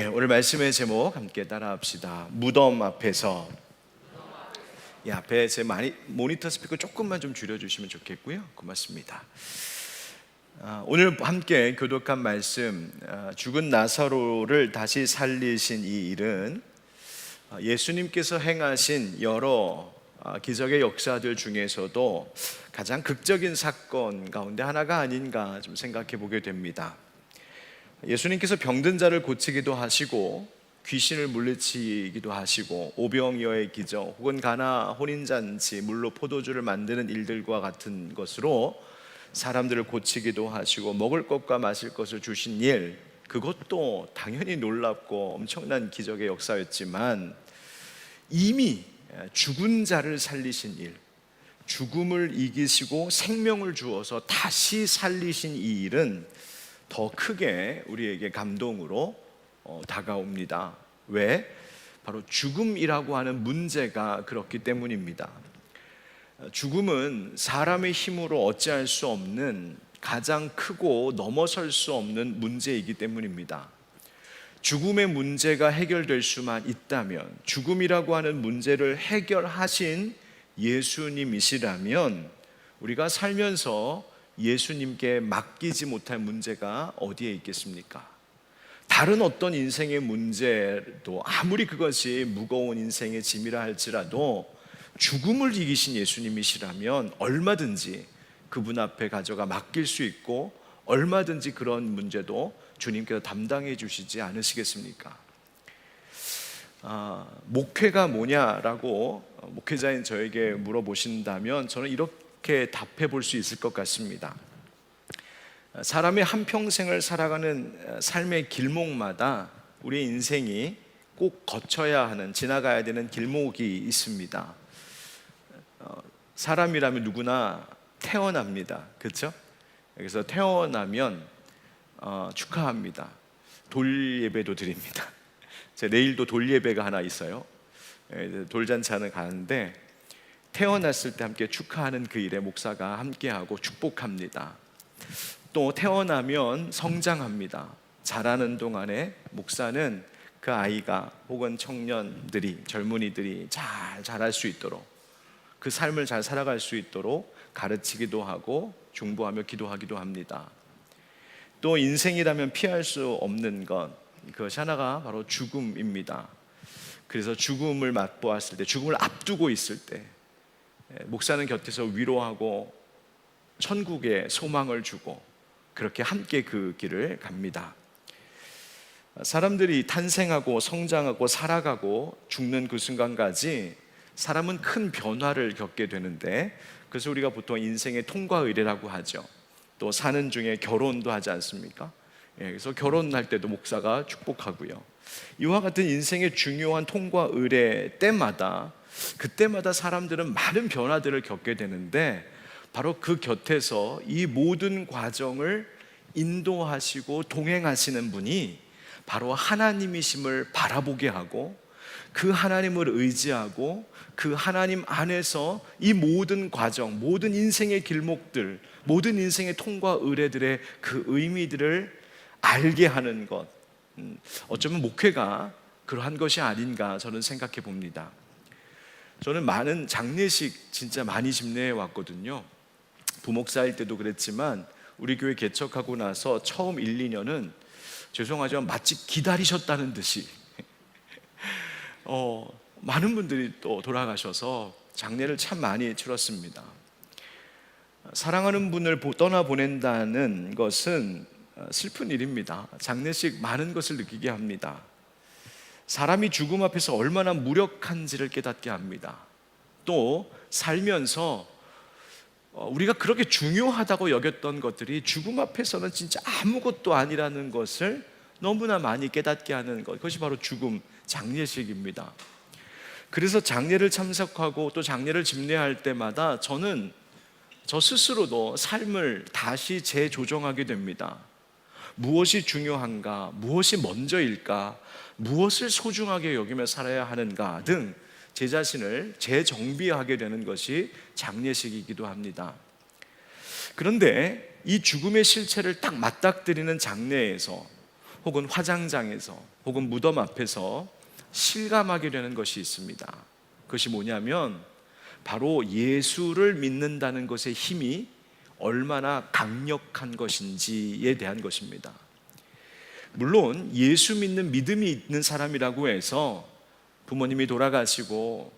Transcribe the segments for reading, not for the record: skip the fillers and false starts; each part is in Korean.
오늘 말씀의 제목 함께 따라합시다. 무덤 앞에서. 앞에 제 모니터 스피커 조금만 좀 줄여주시면 좋겠고요. 고맙습니다. 오늘 함께 교독한 말씀, 죽은 나사로를 다시 살리신 이 일은 예수님께서 행하신 여러 기적의 역사들 중에서도 가장 극적인 사건 가운데 하나가 아닌가 좀 생각해 보게 됩니다. 예수님께서 병든 자를 고치기도 하시고 귀신을 물리치기도 하시고 오병이어의 기적 혹은 가나 혼인잔치 물로 포도주를 만드는 일들과 같은 것으로 사람들을 고치기도 하시고 먹을 것과 마실 것을 주신 일, 그것도 당연히 놀랍고 엄청난 기적의 역사였지만 이미 죽은 자를 살리신 일, 죽음을 이기시고 생명을 주어서 다시 살리신 이 일은 더 크게 우리에게 감동으로 다가옵니다. 왜? 바로 죽음이라고 하는 문제가 그렇기 때문입니다. 죽음은 사람의 힘으로 어찌할 수 없는 가장 크고 넘어설 수 없는 문제이기 때문입니다. 죽음의 문제가 해결될 수만 있다면, 죽음이라고 하는 문제를 해결하신 예수님이시라면 우리가 살면서 예수님께 맡기지 못할 문제가 어디에 있겠습니까? 다른 어떤 인생의 문제도 아무리 그것이 무거운 인생의 짐이라 할지라도 죽음을 이기신 예수님이시라면 얼마든지 그분 앞에 가져가 맡길 수 있고 얼마든지 그런 문제도 주님께서 담당해 주시지 않으시겠습니까? 목회가 뭐냐라고 목회자인 저에게 물어보신다면 저는 이렇게 답해 볼 수 있을 것 같습니다. 사람의 한평생을 살아가는 삶의 길목마다 우리 인생이 꼭 거쳐야 하는, 지나가야 되는 길목이 있습니다. 사람이라면 누구나 태어납니다. 그렇죠? 그래서 태어나면 축하합니다. 돌예배도 드립니다. 제가 내일도 돌예배가 하나 있어요. 돌잔치 하는 가는데 태어났을 때 함께 축하하는 그 일에 목사가 함께하고 축복합니다. 또 태어나면 성장합니다. 자라는 동안에 목사는 그 아이가 혹은 청년들이, 젊은이들이 잘 자랄 수 있도록, 그 삶을 잘 살아갈 수 있도록 가르치기도 하고 중보하며 기도하기도 합니다. 또 인생이라면 피할 수 없는 것, 그것이 하나가 바로 죽음입니다. 그래서 죽음을 맛보았을 때, 죽음을 앞두고 있을 때 목사는 곁에서 위로하고 천국에 소망을 주고 그렇게 함께 그 길을 갑니다. 사람들이 탄생하고 성장하고 살아가고 죽는 그 순간까지 사람은 큰 변화를 겪게 되는데, 그래서 우리가 보통 인생의 통과 의례라고 하죠. 또 사는 중에 결혼도 하지 않습니까? 그래서 결혼할 때도 목사가 축복하고요. 이와 같은 인생의 중요한 통과 의례 때마다, 그때마다 사람들은 많은 변화들을 겪게 되는데 바로 그 곁에서 이 모든 과정을 인도하시고 동행하시는 분이 바로 하나님이심을 바라보게 하고 그 하나님을 의지하고 그 하나님 안에서 이 모든 과정, 모든 인생의 길목들, 모든 인생의 통과 의례들의 그 의미들을 알게 하는 것, 어쩌면 목회가 그러한 것이 아닌가 저는 생각해 봅니다. 저는 많은 장례식 진짜 많이 집례해 왔거든요. 부목사일 때도 그랬지만 우리 교회 개척하고 나서 처음 1, 2년은 죄송하지만 마치 기다리셨다는 듯이 많은 분들이 또 돌아가셔서 장례를 참 많이 치렀습니다. 사랑하는 분을 떠나보낸다는 것은 슬픈 일입니다. 장례식 많은 것을 느끼게 합니다. 사람이 죽음 앞에서 얼마나 무력한지를 깨닫게 합니다. 또 살면서 우리가 그렇게 중요하다고 여겼던 것들이 죽음 앞에서는 진짜 아무것도 아니라는 것을 너무나 많이 깨닫게 하는 것, 그것이 바로 죽음, 장례식입니다. 그래서 장례를 참석하고 또 장례를 집례할 때마다 저는 저 스스로도 삶을 다시 재조정하게 됩니다. 무엇이 중요한가, 무엇이 먼저일까, 무엇을 소중하게 여기며 살아야 하는가 등 제 자신을 재정비하게 되는 것이 장례식이기도 합니다. 그런데 이 죽음의 실체를 딱 맞닥뜨리는 장례에서 혹은 화장장에서 혹은 무덤 앞에서 실감하게 되는 것이 있습니다. 그것이 뭐냐면 바로 예수를 믿는다는 것의 힘이 얼마나 강력한 것인지에 대한 것입니다. 물론 예수 믿는 믿음이 있는 사람이라고 해서 부모님이 돌아가시고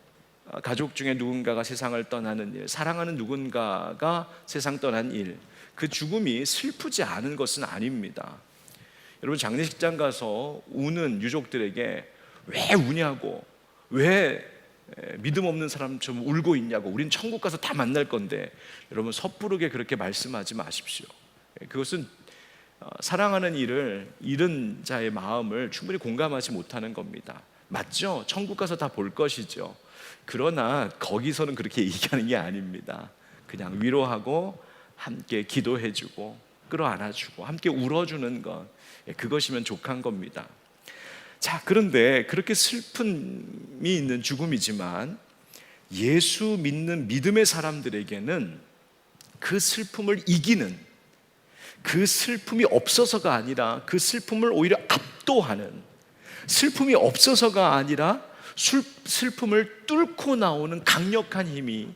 가족 중에 누군가가 세상을 떠나는 일, 사랑하는 누군가가 세상 떠난 일, 그 죽음이 슬프지 않은 것은 아닙니다. 여러분, 장례식장 가서 우는 유족들에게 왜 우냐고, 왜 믿음 없는 사람처럼 울고 있냐고, 우린 천국 가서 다 만날 건데, 여러분 섣부르게 그렇게 말씀하지 마십시오. 그것은 사랑하는 이를 잃은 자의 마음을 충분히 공감하지 못하는 겁니다. 맞죠? 천국 가서 다 볼 것이죠. 그러나 거기서는 그렇게 얘기하는 게 아닙니다. 그냥 위로하고 함께 기도해주고 끌어안아주고 함께 울어주는 것, 그것이면 족한 겁니다. 자, 그런데 그렇게 슬픔이 있는 죽음이지만 예수 믿는 믿음의 사람들에게는 그 슬픔을 이기는, 그 슬픔이 없어서가 아니라 그 슬픔을 오히려 압도하는, 슬픔이 없어서가 아니라 슬픔을 뚫고 나오는 강력한 힘이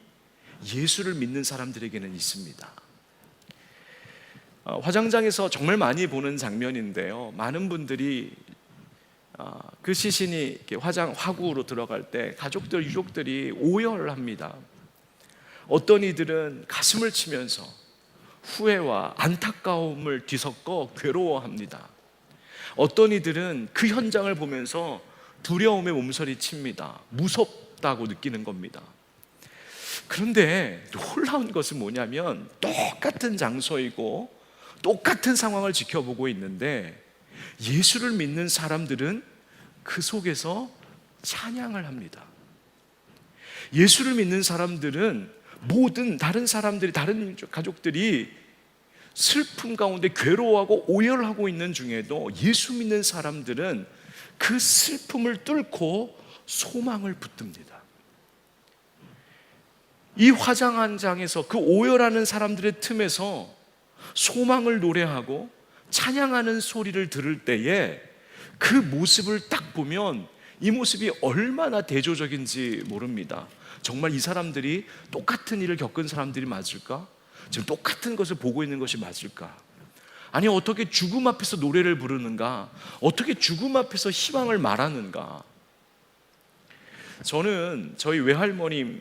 예수를 믿는 사람들에게는 있습니다. 화장장에서 정말 많이 보는 장면인데요, 많은 분들이 그 시신이 화구로 들어갈 때 가족들, 유족들이 오열합니다. 어떤 이들은 가슴을 치면서 후회와 안타까움을 뒤섞어 괴로워합니다. 어떤 이들은 그 현장을 보면서 두려움에 몸서리칩니다. 무섭다고 느끼는 겁니다. 그런데 놀라운 것은 뭐냐면 똑같은 장소이고 똑같은 상황을 지켜보고 있는데 예수를 믿는 사람들은 그 속에서 찬양을 합니다. 예수를 믿는 사람들은 모든 다른 사람들이, 다른 가족들이 슬픔 가운데 괴로워하고 오열하고 있는 중에도 예수 믿는 사람들은 그 슬픔을 뚫고 소망을 붙듭니다. 이 화장장에서 그 오열하는 사람들의 틈에서 소망을 노래하고 찬양하는 소리를 들을 때에 그 모습을 딱 보면 이 모습이 얼마나 대조적인지 모릅니다. 정말 이 사람들이 똑같은 일을 겪은 사람들이 맞을까? 지금 똑같은 것을 보고 있는 것이 맞을까? 아니, 어떻게 죽음 앞에서 노래를 부르는가? 어떻게 죽음 앞에서 희망을 말하는가? 저는 저희 외할머님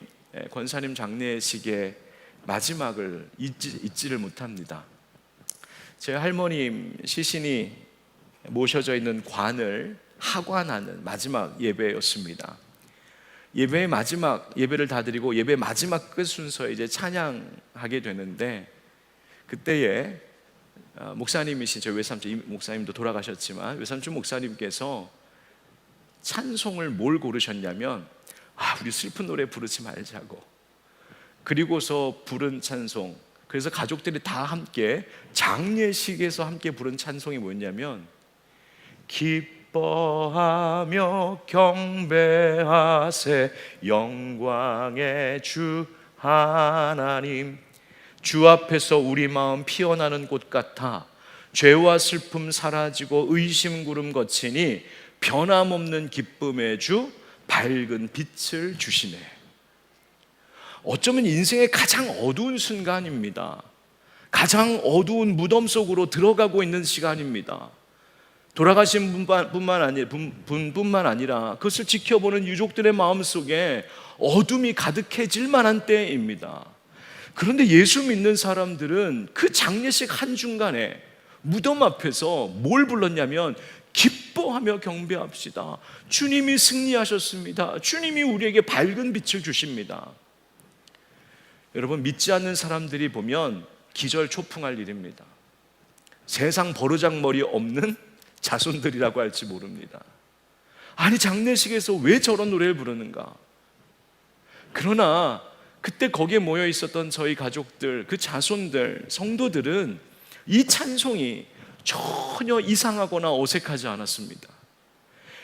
권사님 장례식의 마지막을 잊지를 못합니다. 제 할머님 시신이 모셔져 있는 관을 하관하는 마지막 예배였습니다. 예배의 마지막 예배를 다 드리고 예배 마지막 끝 순서에 이제 찬양하게 되는데, 그때에 목사님이신 저희 외삼촌 목사님도 돌아가셨지만 외삼촌 목사님께서 찬송을 뭘 고르셨냐면, 우리 슬픈 노래 부르지 말자고, 그리고서 부른 찬송, 그래서 가족들이 다 함께 장례식에서 함께 부른 찬송이 뭐였냐면, 기뻐하며 경배하세 영광의 주 하나님, 주 앞에서 우리 마음 피어나는 꽃 같아 죄와 슬픔 사라지고 의심 구름 거치니 변함없는 기쁨의 주 밝은 빛을 주시네. 어쩌면 인생의 가장 어두운 순간입니다. 가장 어두운 무덤 속으로 들어가고 있는 시간입니다. 돌아가신 분뿐만 아니라 그것을 지켜보는 유족들의 마음속에 어둠이 가득해질 만한 때입니다. 그런데 예수 믿는 사람들은 그 장례식 한중간에 무덤 앞에서 뭘 불렀냐면, 기뻐하며 경배합시다. 주님이 승리하셨습니다. 주님이 우리에게 밝은 빛을 주십니다. 여러분, 믿지 않는 사람들이 보면 기절초풍할 일입니다. 세상 버르장머리 없는 자손들이라고 할지 모릅니다. 아니, 장례식에서 왜 저런 노래를 부르는가? 그러나 그때 거기에 모여 있었던 저희 가족들, 그 자손들, 성도들은 이 찬송이 전혀 이상하거나 어색하지 않았습니다.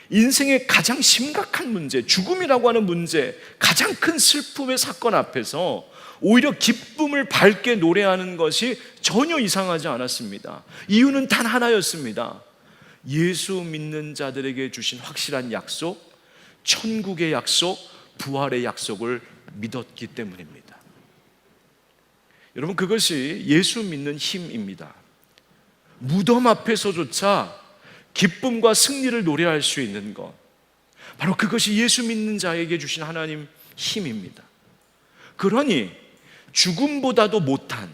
인생의 가장 심각한 문제, 죽음이라고 하는 문제, 가장 큰 슬픔의 사건 앞에서 오히려 기쁨을 밝게 노래하는 것이 전혀 이상하지 않았습니다. 이유는 단 하나였습니다. 예수 믿는 자들에게 주신 확실한 약속, 천국의 약속, 부활의 약속을 믿었기 때문입니다. 여러분, 그것이 예수 믿는 힘입니다. 무덤 앞에서조차 기쁨과 승리를 노래할 수 있는 것, 바로 그것이 예수 믿는 자에게 주신 하나님 힘입니다. 그러니 죽음보다도 못한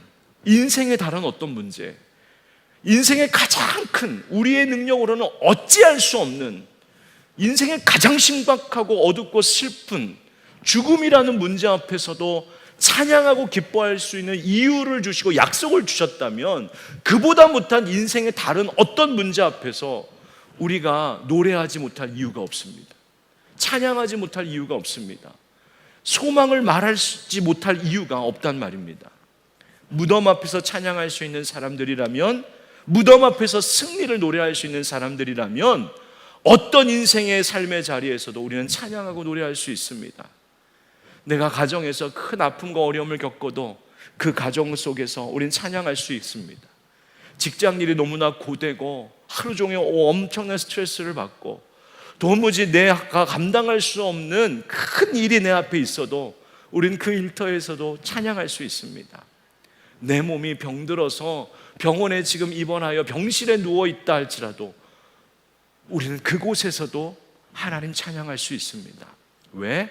인생의 다른 어떤 문제, 인생의 가장 큰, 우리의 능력으로는 어찌할 수 없는, 인생의 가장 심각하고 어둡고 슬픈 죽음이라는 문제 앞에서도 찬양하고 기뻐할 수 있는 이유를 주시고 약속을 주셨다면, 그보다 못한 인생의 다른 어떤 문제 앞에서 우리가 노래하지 못할 이유가 없습니다. 찬양하지 못할 이유가 없습니다. 소망을 말하지 못할 이유가 없단 말입니다. 무덤 앞에서 찬양할 수 있는 사람들이라면, 무덤 앞에서 승리를 노래할 수 있는 사람들이라면, 어떤 인생의 삶의 자리에서도 우리는 찬양하고 노래할 수 있습니다. 내가 가정에서 큰 아픔과 어려움을 겪어도 그 가정 속에서 우리는 찬양할 수 있습니다. 직장 일이 너무나 고되고 하루 종일 엄청난 스트레스를 받고 도무지 내가 감당할 수 없는 큰 일이 내 앞에 있어도 우리는 그 일터에서도 찬양할 수 있습니다. 내 몸이 병들어서 병원에 지금 입원하여 병실에 누워있다 할지라도 우리는 그곳에서도 하나님 찬양할 수 있습니다. 왜?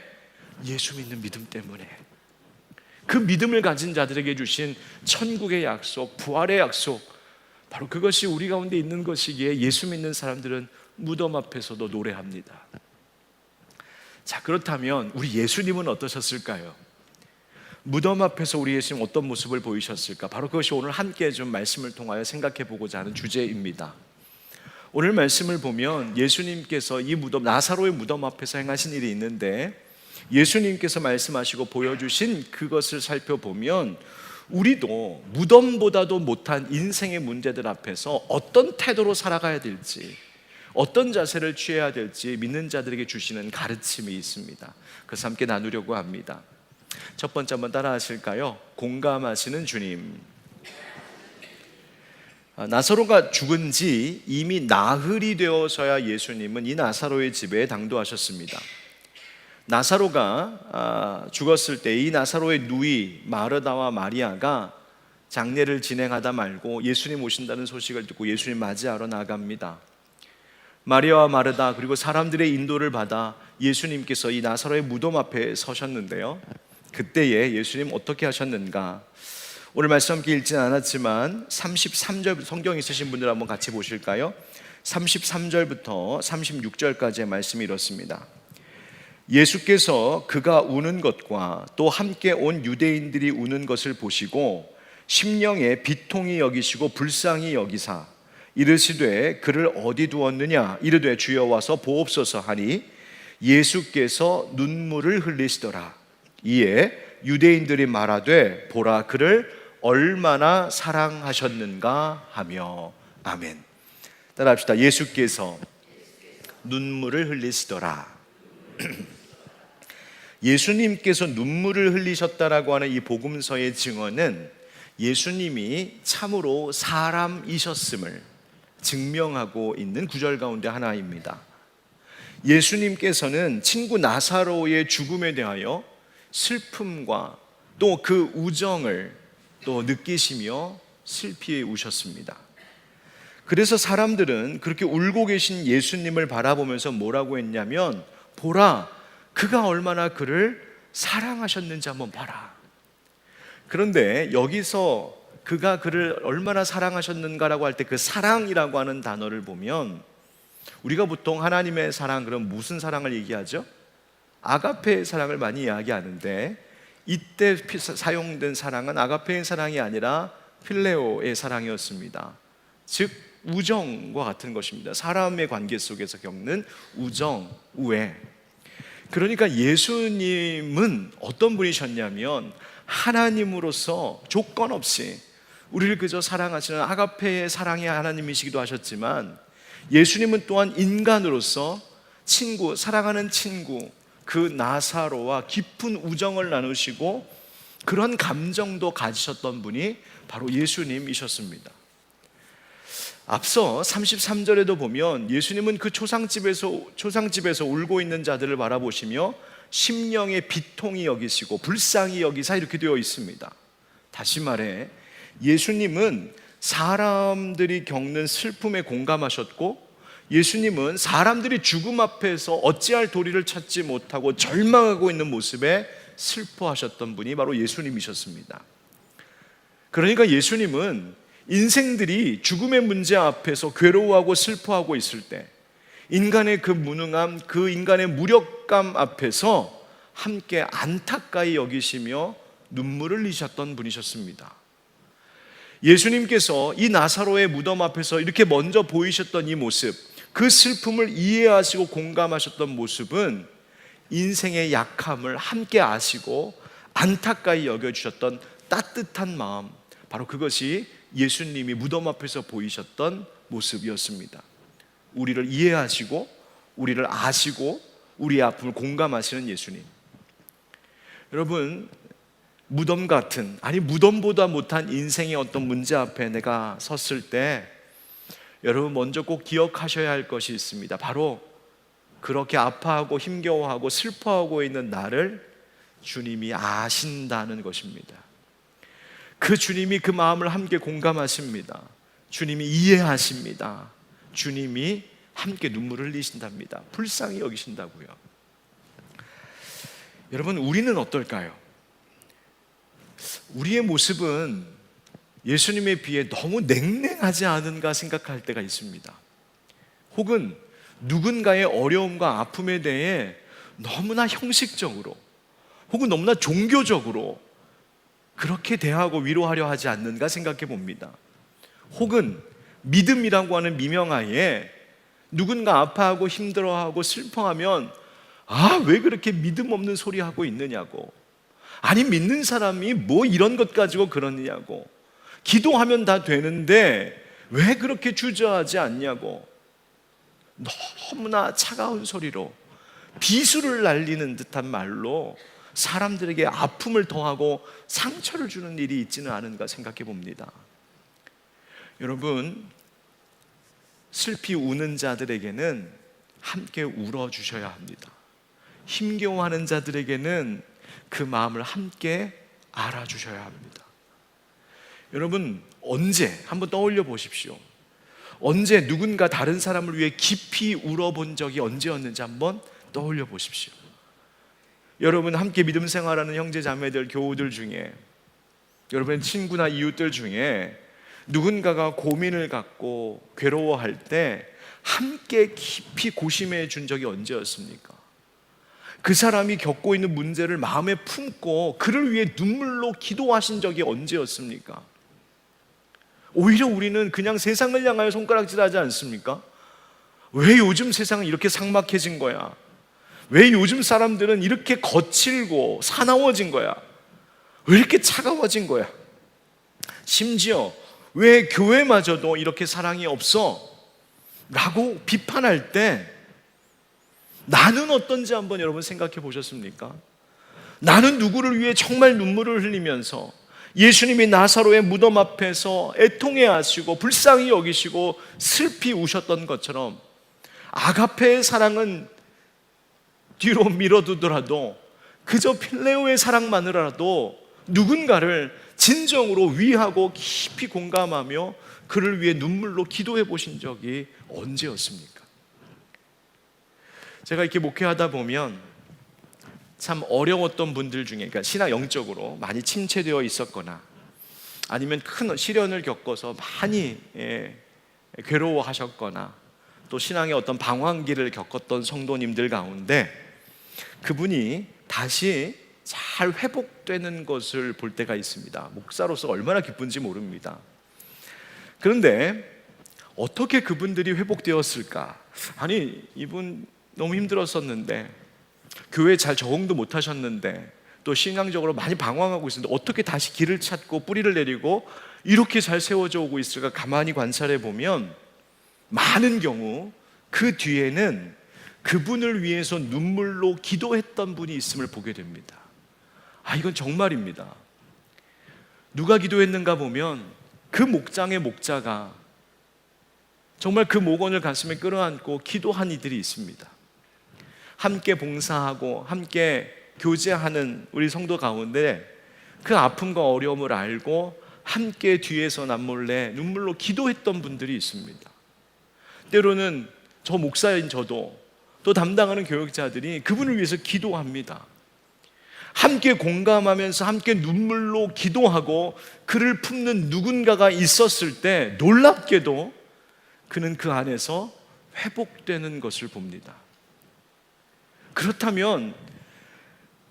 예수 믿는 믿음 때문에. 그 믿음을 가진 자들에게 주신 천국의 약속, 부활의 약속, 바로 그것이 우리 가운데 있는 것이기에 예수 믿는 사람들은 무덤 앞에서도 노래합니다. 자, 그렇다면 우리 예수님은 어떠셨을까요? 무덤 앞에서 우리 예수님 어떤 모습을 보이셨을까? 바로 그것이 오늘 함께 좀 말씀을 통하여 생각해 보고자 하는 주제입니다. 오늘 말씀을 보면 예수님께서 이 무덤, 나사로의 무덤 앞에서 행하신 일이 있는데, 예수님께서 말씀하시고 보여주신 그것을 살펴보면 우리도 무덤보다도 못한 인생의 문제들 앞에서 어떤 태도로 살아가야 될지, 어떤 자세를 취해야 될지 믿는 자들에게 주시는 가르침이 있습니다. 그래서 함께 나누려고 합니다. 첫 번째 한번 따라 하실까요? 공감하시는 주님. 나사로가 죽은 지 이미 나흘이 되어서야 예수님은 이 나사로의 집에 당도하셨습니다. 나사로가 죽었을 때 이 나사로의 누이 마르다와 마리아가 장례를 진행하다 말고 예수님 오신다는 소식을 듣고 예수님 맞이하러 나갑니다. 마리아와 마르다 그리고 사람들의 인도를 받아 예수님께서 이 나사로의 무덤 앞에 서셨는데요, 그때에 예수님 어떻게 하셨는가? 오늘 말씀 함께 읽지는 않았지만 33절, 성경 있으신 분들 한번 같이 보실까요? 33절부터 36절까지의 말씀이 이렇습니다. 예수께서 그가 우는 것과 또 함께 온 유대인들이 우는 것을 보시고 심령에 비통히 여기시고 불쌍히 여기사 이르시되 그를 어디 두었느냐? 이르되 주여 와서 보옵소서 하니 예수께서 눈물을 흘리시더라. 이에 유대인들이 말하되 보라 그를 얼마나 사랑하셨는가 하며. 아멘. 따라합시다. 예수께서 눈물을 흘리시더라. 예수님께서 눈물을 흘리셨다라고 하는 이 복음서의 증언은 예수님이 참으로 사람이셨음을 증명하고 있는 구절 가운데 하나입니다. 예수님께서는 친구 나사로의 죽음에 대하여 슬픔과 또 그 우정을 또 느끼시며 슬피 우셨습니다. 그래서 사람들은 그렇게 울고 계신 예수님을 바라보면서 뭐라고 했냐면, 보라, 그가 얼마나 그를 사랑하셨는지 한번 봐라. 그런데 여기서 그가 그를 얼마나 사랑하셨는가라고 할 때 그 사랑이라고 하는 단어를 보면 우리가 보통 하나님의 사랑, 그럼 무슨 사랑을 얘기하죠? 아가페의 사랑을 많이 이야기하는데, 이때 사용된 사랑은 아가페의 사랑이 아니라 필레오의 사랑이었습니다. 즉 우정과 같은 것입니다. 사람의 관계 속에서 겪는 우정, 우애. 그러니까 예수님은 어떤 분이셨냐면 하나님으로서 조건 없이 우리를 그저 사랑하시는 아가페의 사랑의 하나님이시기도 하셨지만, 예수님은 또한 인간으로서 친구, 사랑하는 친구, 그 나사로와 깊은 우정을 나누시고 그런 감정도 가지셨던 분이 바로 예수님이셨습니다. 앞서 33절에도 보면 예수님은 그 초상집에서 울고 있는 자들을 바라보시며 심령의 비통이 여기시고 불쌍히 여기사 이렇게 되어 있습니다. 다시 말해 예수님은 사람들이 겪는 슬픔에 공감하셨고, 예수님은 사람들이 죽음 앞에서 어찌할 도리를 찾지 못하고 절망하고 있는 모습에 슬퍼하셨던 분이 바로 예수님이셨습니다. 그러니까 예수님은 인생들이 죽음의 문제 앞에서 괴로워하고 슬퍼하고 있을 때 인간의 그 무능함, 그 인간의 무력감 앞에서 함께 안타까이 여기시며 눈물을 흘리셨던 분이셨습니다. 예수님께서 이 나사로의 무덤 앞에서 이렇게 먼저 보이셨던 이 모습, 그 슬픔을 이해하시고 공감하셨던 모습은 인생의 약함을 함께 아시고 안타까이 여겨주셨던 따뜻한 마음, 바로 그것이 예수님이 무덤 앞에서 보이셨던 모습이었습니다. 우리를 이해하시고 우리를 아시고 우리의 아픔을 공감하시는 예수님. 여러분, 무덤 같은, 아니 무덤보다 못한 인생의 어떤 문제 앞에 내가 섰을 때 여러분 먼저 꼭 기억하셔야 할 것이 있습니다. 바로 그렇게 아파하고 힘겨워하고 슬퍼하고 있는 나를 주님이 아신다는 것입니다. 그 주님이 그 마음을 함께 공감하십니다. 주님이 이해하십니다. 주님이 함께 눈물을 흘리신답니다. 불쌍히 여기신다고요. 여러분, 우리는 어떨까요? 우리의 모습은 예수님에 비해 너무 냉랭하지 않은가 생각할 때가 있습니다. 혹은 누군가의 어려움과 아픔에 대해 너무나 형식적으로 혹은 너무나 종교적으로 그렇게 대하고 위로하려 하지 않는가 생각해 봅니다. 혹은 믿음이라고 하는 미명하에 누군가 아파하고 힘들어하고 슬퍼하면 왜 그렇게 믿음 없는 소리 하고 있느냐고, 아니 믿는 사람이 뭐 이런 것 가지고 그러느냐고, 기도하면 다 되는데 왜 그렇게 주저하지 않냐고, 너무나 차가운 소리로 비수를 날리는 듯한 말로 사람들에게 아픔을 더하고 상처를 주는 일이 있지는 않은가 생각해 봅니다. 여러분, 슬피 우는 자들에게는 함께 울어주셔야 합니다. 힘겨워하는 자들에게는 그 마음을 함께 알아주셔야 합니다. 여러분, 언제 한번 떠올려 보십시오. 언제 누군가 다른 사람을 위해 깊이 울어본 적이 언제였는지 한번 떠올려 보십시오. 여러분 함께 믿음 생활하는 형제 자매들, 교우들 중에, 여러분의 친구나 이웃들 중에 누군가가 고민을 갖고 괴로워할 때 함께 깊이 고심해 준 적이 언제였습니까? 그 사람이 겪고 있는 문제를 마음에 품고 그를 위해 눈물로 기도하신 적이 언제였습니까? 오히려 우리는 그냥 세상을 향하여 손가락질하지 않습니까? 왜 요즘 세상은 이렇게 삭막해진 거야? 왜 요즘 사람들은 이렇게 거칠고 사나워진 거야? 왜 이렇게 차가워진 거야? 심지어 왜 교회마저도 이렇게 사랑이 없어? 라고 비판할 때 나는 어떤지 한번 여러분 생각해 보셨습니까? 나는 누구를 위해 정말 눈물을 흘리면서 예수님이 나사로의 무덤 앞에서 애통해 하시고 불쌍히 여기시고 슬피 우셨던 것처럼 아가페의 사랑은 뒤로 밀어두더라도 그저 필레오의 사랑만으로라도 누군가를 진정으로 위하고 깊이 공감하며 그를 위해 눈물로 기도해 보신 적이 언제였습니까? 제가 이렇게 목회하다 보면 참 어려웠던 분들 중에, 그러니까 신앙 영적으로 많이 침체되어 있었거나 아니면 큰 시련을 겪어서 많이 괴로워하셨거나 또 신앙의 어떤 방황기를 겪었던 성도님들 가운데 그분이 다시 잘 회복되는 것을 볼 때가 있습니다. 목사로서 얼마나 기쁜지 모릅니다. 그런데 어떻게 그분들이 회복되었을까? 아니, 이분 너무 힘들었었는데 교회에 잘 적응도 못하셨는데 또 신앙적으로 많이 방황하고 있었는데 어떻게 다시 길을 찾고 뿌리를 내리고 이렇게 잘 세워져 오고 있을까? 가만히 관찰해 보면 많은 경우 그 뒤에는 그분을 위해서 눈물로 기도했던 분이 있음을 보게 됩니다. 이건 정말입니다. 누가 기도했는가 보면 그 목장의 목자가 정말 그 목원을 가슴에 끌어안고 기도한 이들이 있습니다. 함께 봉사하고 함께 교제하는 우리 성도 가운데 그 아픔과 어려움을 알고 함께 뒤에서 남몰래 눈물로 기도했던 분들이 있습니다. 때로는 저 목사인 저도 또 담당하는 교육자들이 그분을 위해서 기도합니다. 함께 공감하면서 함께 눈물로 기도하고 그를 품는 누군가가 있었을 때 놀랍게도 그는 그 안에서 회복되는 것을 봅니다. 그렇다면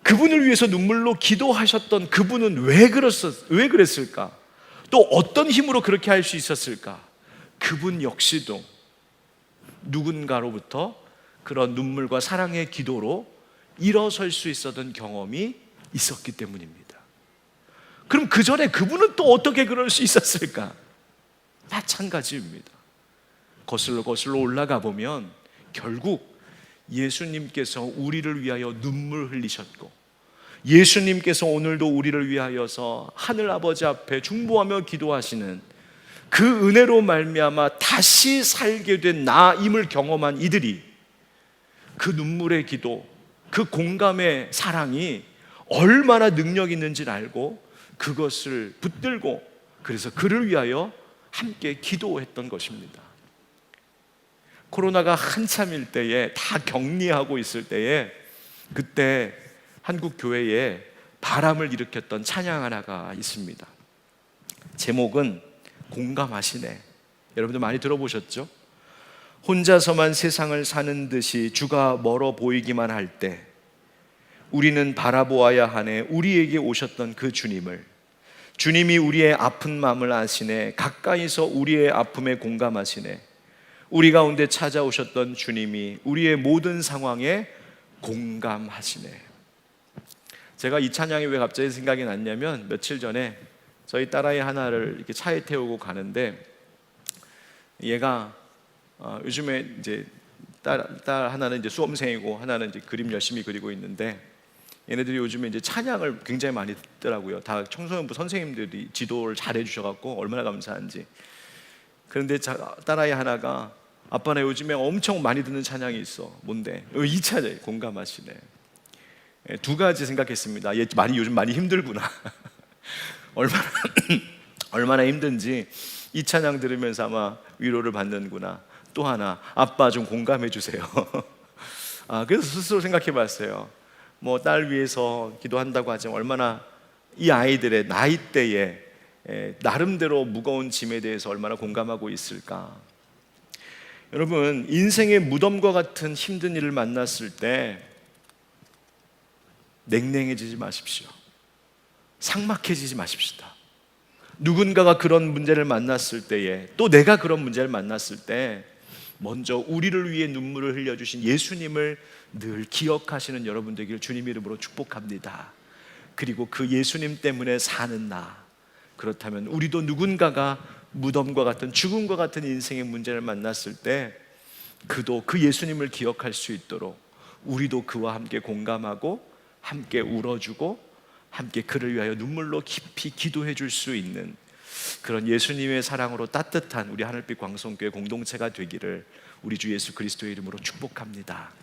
그분을 위해서 눈물로 기도하셨던 그분은 왜 그랬을까? 또 어떤 힘으로 그렇게 할 수 있었을까? 그분 역시도 누군가로부터 그런 눈물과 사랑의 기도로 일어설 수 있었던 경험이 있었기 때문입니다. 그럼 그 전에 그분은 또 어떻게 그럴 수 있었을까? 마찬가지입니다. 거슬러 올라가 보면 결국 예수님께서 우리를 위하여 눈물 흘리셨고, 예수님께서 오늘도 우리를 위하여서 하늘 아버지 앞에 중보하며 기도하시는 그 은혜로 말미암아 다시 살게 된 나임을 경험한 이들이 그 눈물의 기도, 그 공감의 사랑이 얼마나 능력 있는지를 알고 그것을 붙들고 그래서 그를 위하여 함께 기도했던 것입니다. 코로나가 한참일 때에 다 격리하고 있을 때에 그때 한국 교회에 바람을 일으켰던 찬양 하나가 있습니다. 제목은 공감하시네. 여러분들 많이 들어보셨죠? 혼자서만 세상을 사는 듯이 주가 멀어 보이기만 할 때 우리는 바라보아야 하네. 우리에게 오셨던 그 주님을, 주님이 우리의 아픈 마음을 아시네. 가까이서 우리의 아픔에 공감하시네. 우리 가운데 찾아오셨던 주님이 우리의 모든 상황에 공감하시네. 제가 이 찬양이 왜 갑자기 생각이 났냐면 며칠 전에 저희 딸아이 하나를 이렇게 차에 태우고 가는데 얘가 요즘에 이제 딸 하나는 이제 수험생이고 하나는 이제 그림 열심히 그리고 있는데 얘네들이 요즘에 이제 찬양을 굉장히 많이 듣더라고요. 다 청소년부 선생님들이 지도를 잘 해주셔갖고 얼마나 감사한지. 그런데 딸아이 하나가 아빠 나 요즘에 엄청 많이 듣는 찬양이 있어. 뭔데? 이 찬양. 공감하시네. 두 가지 생각했습니다. 얘 요즘 많이 힘들구나. 얼마나 힘든지 이 찬양 들으면서 아마 위로를 받는구나. 또 하나, 아빠 좀 공감해 주세요. 그래서 스스로 생각해 봤어요. 뭐 딸 위해서 기도한다고 하지만 얼마나 이 아이들의 나이대에 나름대로 무거운 짐에 대해서 얼마나 공감하고 있을까. 여러분, 인생의 무덤과 같은 힘든 일을 만났을 때 냉랭해지지 마십시오. 삭막해지지 마십시다. 누군가가 그런 문제를 만났을 때에, 또 내가 그런 문제를 만났을 때 먼저 우리를 위해 눈물을 흘려주신 예수님을 늘 기억하시는 여러분 되길 주님 이름으로 축복합니다. 그리고 그 예수님 때문에 사는 나, 그렇다면 우리도 누군가가 무덤과 같은, 죽음과 같은 인생의 문제를 만났을 때 그도 그 예수님을 기억할 수 있도록 우리도 그와 함께 공감하고 함께 울어주고 함께 그를 위하여 눈물로 깊이 기도해 줄 수 있는 그런 예수님의 사랑으로 따뜻한 우리 하늘빛 광성교회 공동체가 되기를 우리 주 예수 그리스도의 이름으로 축복합니다.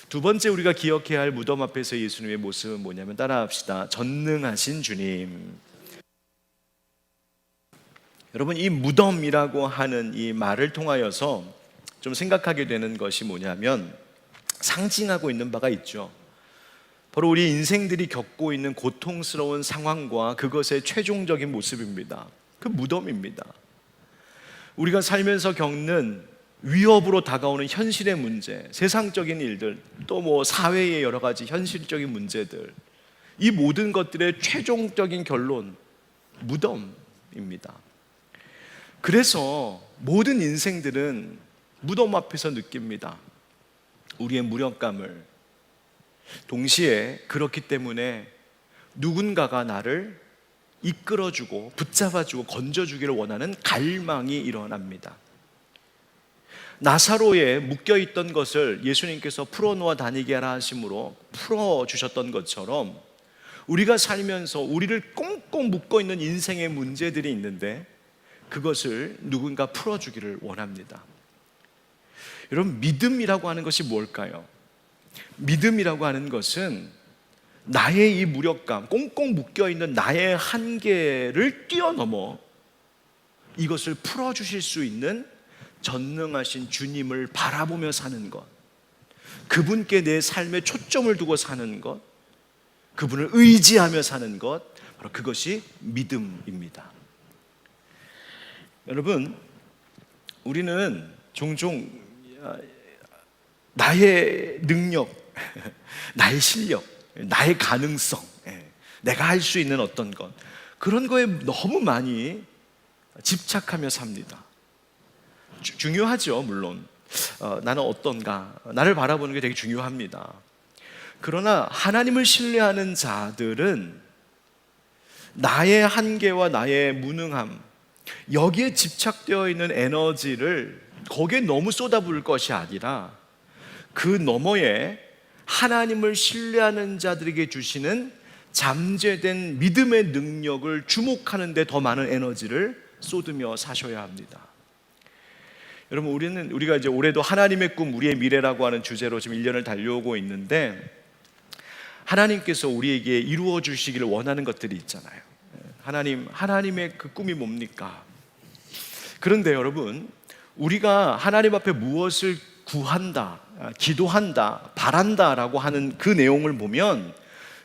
두 번째 우리가 기억해야 할 무덤 앞에서 예수님의 모습은 뭐냐면, 따라합시다. 전능하신 주님. 여러분, 이 무덤이라고 하는 이 말을 통하여서 좀 생각하게 되는 것이 뭐냐면 상징하고 있는 바가 있죠. 바로 우리 인생들이 겪고 있는 고통스러운 상황과 그것의 최종적인 모습입니다. 그 무덤입니다. 우리가 살면서 겪는 위협으로 다가오는 현실의 문제, 세상적인 일들, 또 뭐 사회의 여러 가지 현실적인 문제들, 이 모든 것들의 최종적인 결론, 무덤입니다. 그래서 모든 인생들은 무덤 앞에서 느낍니다. 우리의 무력감을. 동시에 그렇기 때문에 누군가가 나를 이끌어주고 붙잡아주고 건져주기를 원하는 갈망이 일어납니다. 나사로에 묶여있던 것을 예수님께서 풀어놓아 다니게 하라 하심으로 풀어주셨던 것처럼 우리가 살면서 우리를 꽁꽁 묶어있는 인생의 문제들이 있는데 그것을 누군가 풀어주기를 원합니다. 여러분, 믿음이라고 하는 것이 뭘까요? 믿음이라고 하는 것은 나의 이 무력감, 꽁꽁 묶여있는 나의 한계를 뛰어넘어 이것을 풀어주실 수 있는 전능하신 주님을 바라보며 사는 것, 그분께 내 삶에 초점을 두고 사는 것, 그분을 의지하며 사는 것, 바로 그것이 믿음입니다. 여러분, 우리는 종종 나의 능력, 나의 실력, 나의 가능성, 내가 할 수 있는 어떤 것, 그런 거에 너무 많이 집착하며 삽니다. 중요하죠, 물론. 나는 어떤가, 나를 바라보는 게 되게 중요합니다. 그러나 하나님을 신뢰하는 자들은 나의 한계와 나의 무능함, 여기에 집착되어 있는 에너지를 거기에 너무 쏟아부을 것이 아니라 그 너머에 하나님을 신뢰하는 자들에게 주시는 잠재된 믿음의 능력을 주목하는 데 더 많은 에너지를 쏟으며 사셔야 합니다. 여러분, 우리가 이제 올해도 하나님의 꿈, 우리의 미래라고 하는 주제로 지금 1년을 달려오고 있는데, 하나님께서 우리에게 이루어 주시기를 원하는 것들이 있잖아요. 하나님의 그 꿈이 뭡니까? 그런데 여러분, 우리가 하나님 앞에 무엇을 구한다, 기도한다, 바란다라고 하는 그 내용을 보면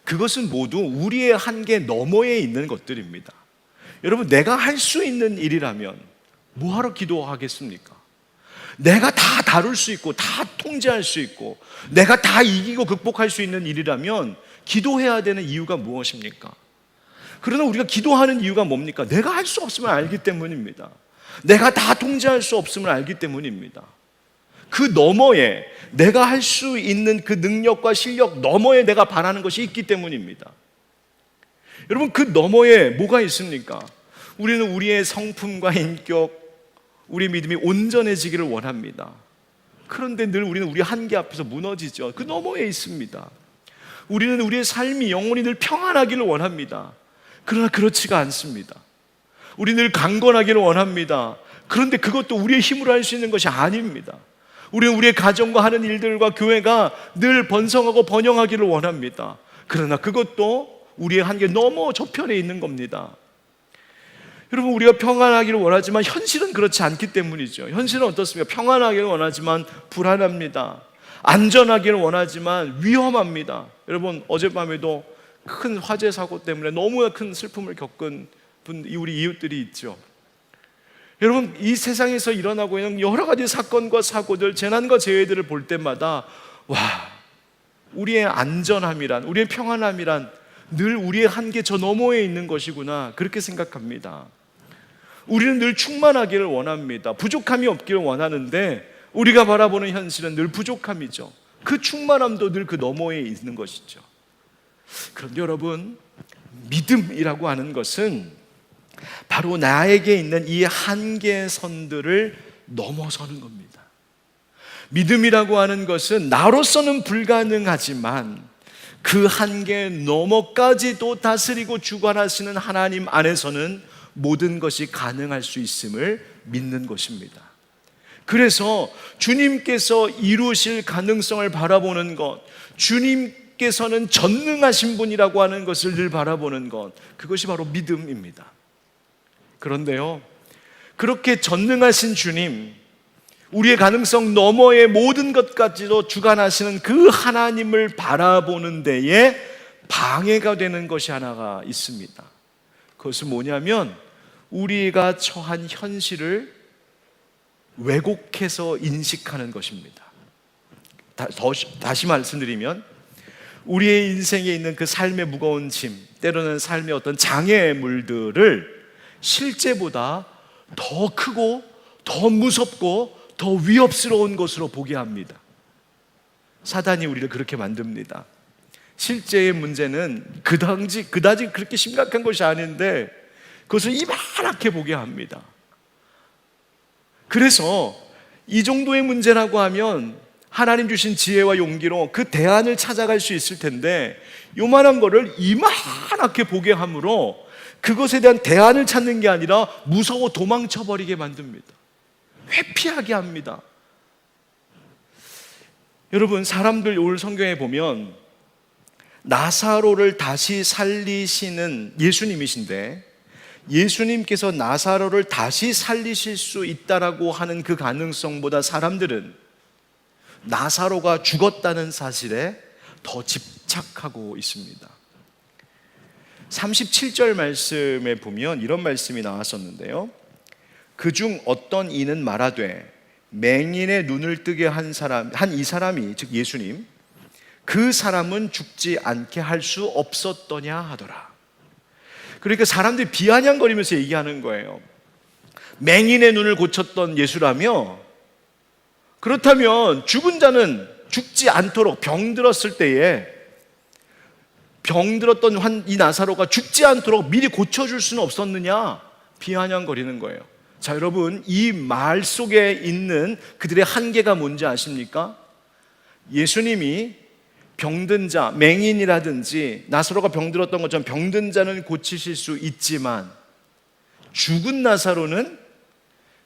그것은 모두 우리의 한계 너머에 있는 것들입니다. 여러분, 내가 할 수 있는 일이라면 뭐하러 기도하겠습니까? 내가 다 다룰 수 있고 다 통제할 수 있고 내가 다 이기고 극복할 수 있는 일이라면 기도해야 되는 이유가 무엇입니까? 그러나 우리가 기도하는 이유가 뭡니까? 내가 할 수 없음을 알기 때문입니다. 내가 다 통제할 수 없음을 알기 때문입니다. 그 너머에 내가 할 수 있는 그 능력과 실력 너머에 내가 바라는 것이 있기 때문입니다. 여러분, 그 너머에 뭐가 있습니까? 우리는 우리의 성품과 인격, 우리 믿음이 온전해지기를 원합니다. 그런데 늘 우리는 우리 한계 앞에서 무너지죠. 그 너머에 있습니다. 우리는 우리의 삶이 영원히 늘 평안하기를 원합니다. 그러나 그렇지가 않습니다. 우리 늘 강건하기를 원합니다. 그런데 그것도 우리의 힘으로 할 수 있는 것이 아닙니다. 우리는 우리의 가정과 하는 일들과 교회가 늘 번성하고 번영하기를 원합니다. 그러나 그것도 우리의 한계 너무 저편에 있는 겁니다. 여러분, 우리가 평안하기를 원하지만 현실은 그렇지 않기 때문이죠. 현실은 어떻습니까? 평안하기를 원하지만 불안합니다. 안전하기를 원하지만 위험합니다. 여러분, 어젯밤에도 큰 화재 사고 때문에 너무 큰 슬픔을 겪은 우리 이웃들이 있죠. 여러분, 이 세상에서 일어나고 있는 여러 가지 사건과 사고들, 재난과 재해들을 볼 때마다 우리의 안전함이란, 우리의 평안함이란 늘 우리의 한계 저 너머에 있는 것이구나, 그렇게 생각합니다. 우리는 늘 충만하기를 원합니다. 부족함이 없기를 원하는데 우리가 바라보는 현실은 늘 부족함이죠. 그 충만함도 늘 그 너머에 있는 것이죠. 그런데 여러분, 믿음이라고 하는 것은 바로 나에게 있는 이 한계선들을 넘어서는 겁니다. 믿음이라고 하는 것은 나로서는 불가능하지만 그 한계 너머까지도 다스리고 주관하시는 하나님 안에서는 모든 것이 가능할 수 있음을 믿는 것입니다. 그래서 주님께서 이루실 가능성을 바라보는 것, 주님께서는 전능하신 분이라고 하는 것을 늘 바라보는 것, 그것이 바로 믿음입니다. 그런데요, 그렇게 전능하신 주님, 우리의 가능성 너머의 모든 것까지도 주관하시는 그 하나님을 바라보는 데에 방해가 되는 것이 하나가 있습니다. 그것은 뭐냐면 우리가 처한 현실을 왜곡해서 인식하는 것입니다. 다시 말씀드리면 우리의 인생에 있는 그 삶의 무거운 짐, 때로는 삶의 어떤 장애물들을 실제보다 더 크고 더 무섭고 더 위협스러운 것으로 보게 합니다. 사단이 우리를 그렇게 만듭니다. 실제의 문제는 그다지 그렇게 심각한 것이 아닌데 그것을 이만하게 보게 합니다. 그래서 이 정도의 문제라고 하면 하나님 주신 지혜와 용기로 그 대안을 찾아갈 수 있을 텐데 요만한 거를 이만하게 보게 함으로 그것에 대한 대안을 찾는 게 아니라 무서워 도망쳐버리게 만듭니다. 회피하게 합니다. 여러분, 사람들 오늘 성경에 보면 나사로를 다시 살리시는 예수님이신데, 예수님께서 나사로를 다시 살리실 수 있다라고 하는 그 가능성보다 사람들은 나사로가 죽었다는 사실에 더 집착하고 있습니다. 37절 말씀에 보면 이런 말씀이 나왔었는데요. 그중 어떤 이는 말하되 맹인의 눈을 뜨게 한 이 사람이, 즉 예수님, 그 사람은 죽지 않게 할 수 없었더냐 하더라. 그러니까 사람들이 비아냥거리면서 얘기하는 거예요. 맹인의 눈을 고쳤던 예수라며, 그렇다면 죽은 자는 죽지 않도록, 병들었을 때에 병들었던 이 나사로가 죽지 않도록 미리 고쳐줄 수는 없었느냐, 비아냥거리는 거예요. 자, 여러분, 이 말 속에 있는 그들의 한계가 뭔지 아십니까? 예수님이 병든 자, 맹인이라든지 나사로가 병들었던 것처럼 병든 자는 고치실 수 있지만 죽은 나사로는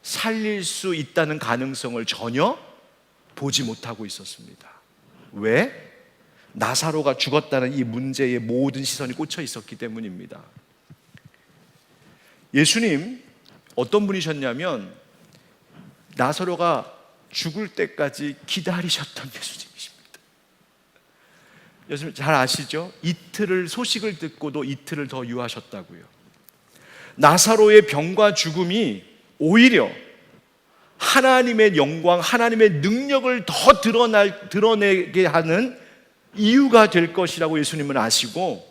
살릴 수 있다는 가능성을 전혀 보지 못하고 있었습니다. 왜? 나사로가 죽었다는 이 문제에 모든 시선이 꽂혀 있었기 때문입니다. 예수님 어떤 분이셨냐면 나사로가 죽을 때까지 기다리셨던 예수님이십니다. 여러분 잘 아시죠? 이틀을, 소식을 듣고도 이틀을 더 유하셨다고요. 나사로의 병과 죽음이 오히려 하나님의 영광, 하나님의 능력을 더 드러내게 하는 이유가 될 것이라고 예수님은 아시고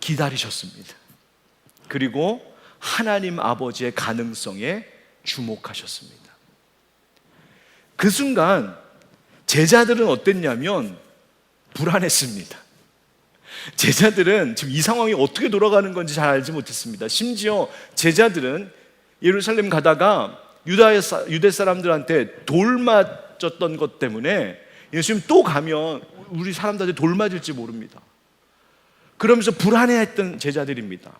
기다리셨습니다. 그리고 하나님 아버지의 가능성에 주목하셨습니다. 그 순간 제자들은 어땠냐면 불안했습니다. 제자들은 지금 이 상황이 어떻게 돌아가는 건지 잘 알지 못했습니다. 심지어 제자들은 예루살렘 가다가 유대 사람들한테 돌 맞았던 것 때문에 예수님 또 가면 우리 사람들한테 돌 맞을지 모릅니다. 그러면서 불안해했던 제자들입니다.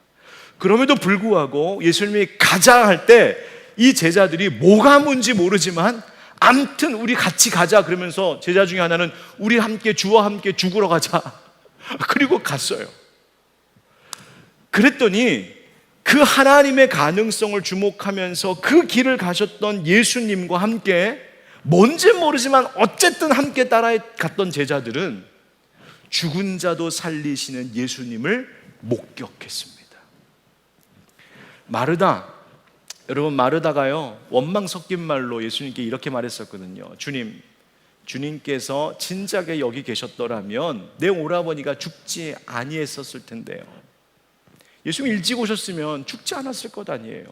그럼에도 불구하고 예수님이 가자 할 때 이 제자들이 뭐가 뭔지 모르지만 암튼 우리 같이 가자 그러면서 제자 중에 하나는 우리 함께 주와 함께 죽으러 가자. 그리고 갔어요. 그랬더니 그 하나님의 가능성을 주목하면서 그 길을 가셨던 예수님과 함께 뭔지 모르지만 어쨌든 함께 따라갔던 제자들은 죽은 자도 살리시는 예수님을 목격했습니다. 마르다, 여러분 마르다가요 원망 섞인 말로 예수님께 이렇게 말했었거든요. 주님께서 진작에 여기 계셨더라면 내 오라버니가 죽지 아니했었을 텐데요. 예수님 일찍 오셨으면 죽지 않았을 것 아니에요.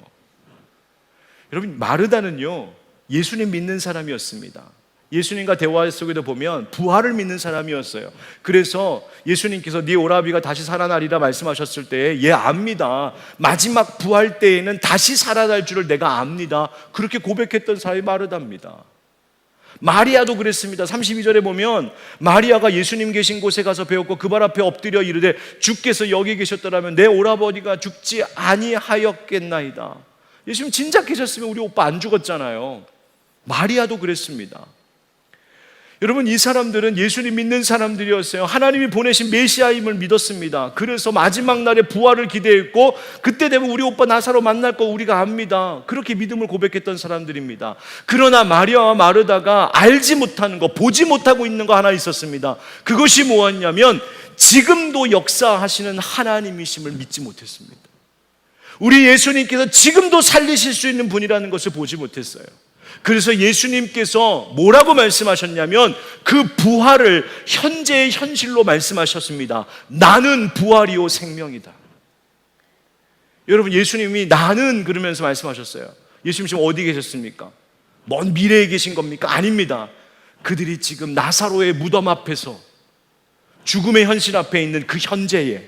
여러분 마르다는요 예수님 믿는 사람이었습니다. 예수님과 대화 속에도 보면 부활을 믿는 사람이었어요. 그래서 예수님께서 네 오라비가 다시 살아나리라 말씀하셨을 때 얘 압니다. 마지막 부활 때에는 다시 살아날 줄을 내가 압니다. 그렇게 고백했던 사람이 마르다입니다. 마리아도 그랬습니다. 32절에 보면 마리아가 예수님 계신 곳에 가서 배웠고 그 발 앞에 엎드려 이르되 주께서 여기 계셨더라면 내 오라버니가 죽지 아니하였겠나이다. 예수님 진작 계셨으면 우리 오빠 안 죽었잖아요. 마리아도 그랬습니다. 여러분 이 사람들은 예수님 믿는 사람들이었어요. 하나님이 보내신 메시아임을 믿었습니다. 그래서 마지막 날에 부활을 기대했고 그때 되면 우리 오빠 나사로 만날 거 우리가 압니다. 그렇게 믿음을 고백했던 사람들입니다. 그러나 마리아와 마르다가 알지 못하는 거, 보지 못하고 있는 거 하나 있었습니다. 그것이 무엇이냐면 지금도 역사하시는 하나님이심을 믿지 못했습니다. 우리 예수님께서 지금도 살리실 수 있는 분이라는 것을 보지 못했어요. 그래서 예수님께서 뭐라고 말씀하셨냐면 그 부활을 현재의 현실로 말씀하셨습니다. 나는 부활이요 생명이다. 여러분 예수님이 나는 그러면서 말씀하셨어요. 예수님 지금 어디 계셨습니까? 먼 미래에 계신 겁니까? 아닙니다. 그들이 지금 나사로의 무덤 앞에서 죽음의 현실 앞에 있는 그 현재에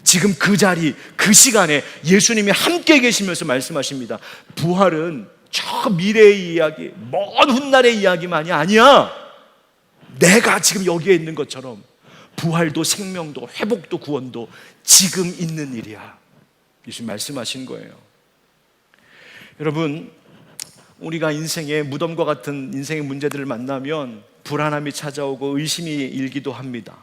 지금 그 자리 그 시간에 예수님이 함께 계시면서 말씀하십니다. 부활은 저 미래의 이야기, 먼 훗날의 이야기만이 아니야. 내가 지금 여기에 있는 것처럼 부활도 생명도 회복도 구원도 지금 있는 일이야. 예수님 말씀하신 거예요. 여러분, 우리가 인생의 무덤과 같은 인생의 문제들을 만나면 불안함이 찾아오고 의심이 일기도 합니다.